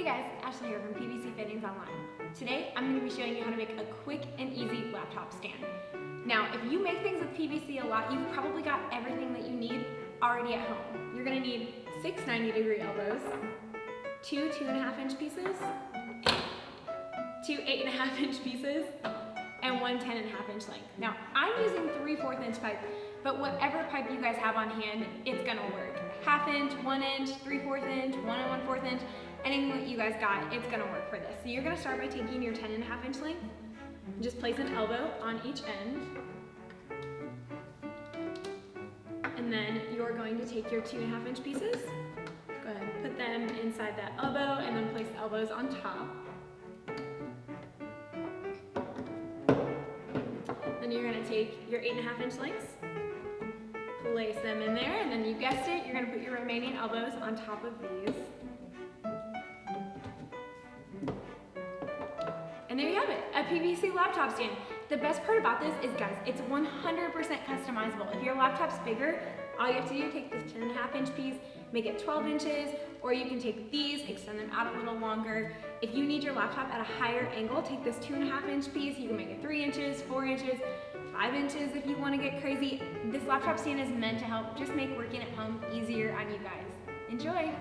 guys, Ashley here from PVC Fittings Online. Today I'm going to be showing you how to make a quick and easy laptop stand. Now, if you make things with PVC a lot, you've probably got everything that you need already at home. You're going to need 6 90-degree elbows, 2 2.5-inch pieces, 2 8.5-inch pieces, and 1 10.5-inch length. Now, I'm using 3/4-inch pipe, but whatever pipe you guys have on hand, it's gonna work. 1/2 inch, 1 inch, 3/4 inch, 1 1/4 inch, anything that you guys got, it's gonna work for this. So you're gonna start by taking your 10.5-inch length, and just place an elbow on each end. And then you're going to take your 2.5-inch pieces, go ahead and put them inside that elbow, and then place the elbows on top. Then you're going to take your 8.5-inch lengths, place them in there, and then you guessed it, you're going to put your remaining elbows on top of these. And there you have it, a PVC laptop stand. The best part about this is, guys, it's 100% customizable. If your laptop's bigger, all you have to do, take this 10.5-inch piece, make it 12 inches, or you can take these, extend them out a little longer. If you need your laptop at a higher angle, take this 2.5-inch piece, you can make it 3 inches, 4 inches, 5 inches if you want to get crazy. This laptop stand is meant to help just make working at home easier on you guys. Enjoy!